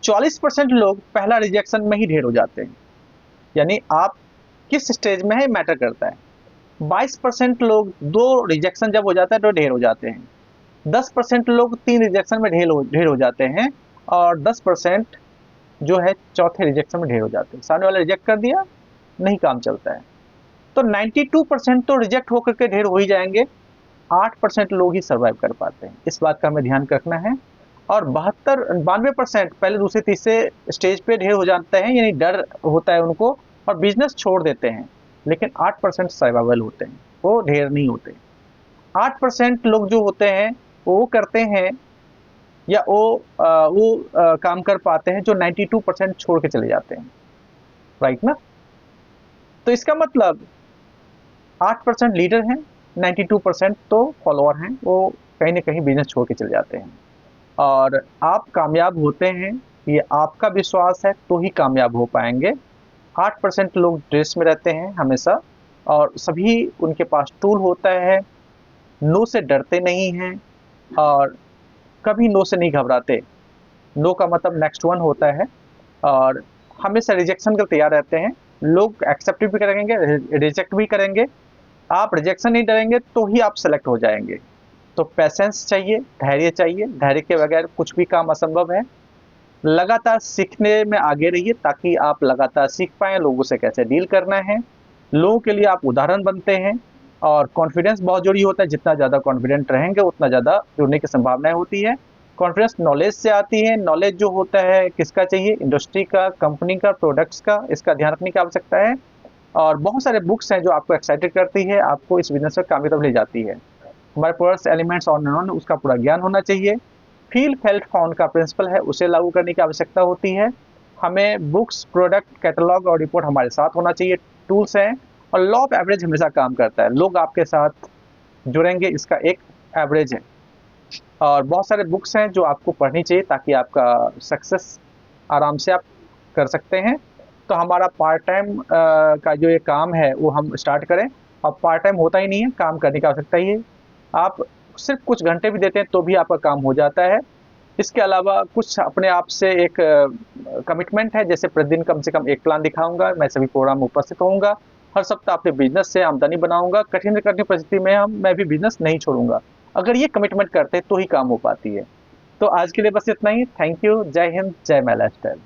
40% लोग पहला रिजेक्शन में ही ढेर हो जाते हैं, यानी आप किस स्टेज में है मैटर करता है। 22% लोग दो रिजेक्शन जब हो जाता है तो ढेर हो जाते हैं। 10% लोग 3 रिजेक्शन में ढेर हो जाते हैं, और 10% जो है चौथे रिजेक्शन में ढेर हो जाते हैं। सामने वाला रिजेक्ट कर दिया, नहीं काम चलता है। तो 92% तो रिजेक्ट होकर के ढेर हो ही जाएंगे, 8% लोग ही सर्वाइव कर पाते हैं। इस बात का हमें ध्यान रखना है। और 92% पहले दूसरे तीसरे स्टेज पे ढेर हो जाते हैं, यानी डर होता है उनको, और बिजनेस छोड़ देते हैं। लेकिन 8% सर्वाइवल होते हैं, वो ढेर नहीं होते। 8% लोग जो होते हैं वो करते हैं, या वो काम कर पाते हैं जो 92% छोड़ के चले जाते हैं। राइट ना? तो इसका मतलब 8% लीडर हैं, 92% तो फॉलोअर हैं, वो कहीं ना कहीं बिजनेस छोड़ के चले जाते हैं। और आप कामयाब होते हैं, ये आपका विश्वास है तो ही कामयाब हो पाएंगे। 8% लोग ड्रेस में रहते हैं हमेशा, और सभी उनके पास टूल होता है, नो से डरते नहीं हैं, और कभी नो से नहीं घबराते। नो का मतलब नेक्स्ट वन होता है, और हमेशा रिजेक्शन के तैयार रहते हैं। लोग एक्सेप्ट भी करेंगे, रिजेक्ट भी करेंगे। आप रिजेक्शन नहीं डरेंगे तो ही आप सेलेक्ट हो जाएंगे। तो पैसेंस चाहिए, धैर्य चाहिए, धैर्य के बगैर कुछ भी काम असंभव है। लगातार सीखने में आगे रहिए ताकि आप लगातार सीख पाएँ लोगों से कैसे डील करना है। लोगों के लिए आप उदाहरण बनते हैं। और कॉन्फिडेंस बहुत ज़रूरी होता है, जितना ज़्यादा कॉन्फिडेंट रहेंगे उतना ज़्यादा जुड़ने की संभावनाएँ होती है। कॉन्फिडेंस नॉलेज से आती है, नॉलेज जो होता है किसका चाहिए, इंडस्ट्री का, कंपनी का, प्रोडक्ट्स का, इसका ध्यान रखने की आवश्यकता है। और बहुत सारे बुक्स हैं जो आपको एक्साइटेड करती है, आपको इस बिज़नेस में कामयाबी तरफ ले जाती है। हमारे प्रोडक्ट्स, एलिमेंट्स और नॉन उसका पूरा ज्ञान होना चाहिए। फील फेल्ट फाउंड का प्रिंसिपल है, उसे लागू करने की आवश्यकता होती है। हमें बुक्स, प्रोडक्ट, कैटलॉग और रिपोर्ट हमारे साथ होना चाहिए, टूल्स हैं। और लॉ ऑफ एवरेज हमेशा काम करता है, लोग आपके साथ जुड़ेंगे, इसका एक एवरेज है। और बहुत सारे बुक्स हैं जो आपको पढ़नी चाहिए ताकि आपका सक्सेस आराम से आप कर सकते हैं। तो हमारा पार्ट टाइम का जो ये काम है वो हम स्टार्ट करें। अब पार्ट टाइम होता ही नहीं है, काम करने की आवश्यकता ही है। आप सिर्फ कुछ घंटे भी देते हैं तो भी आपका काम हो जाता है। इसके अलावा कुछ अपने आप से एक कमिटमेंट है, जैसे प्रतिदिन कम से कम एक प्लान दिखाऊंगा, मैं सभी प्रोग्राम में उपस्थित होऊंगा, हर सप्ताह अपने बिजनेस से आमदनी बनाऊंगा, कठिन से कठिन परिस्थिति में मैं भी बिजनेस नहीं छोड़ूंगा। अगर ये कमिटमेंट करते हैं तो ही काम हो पाती है। तो आज के लिए बस इतना ही। Thank you. जय हिंद, जय माय लाइफस्टाइल।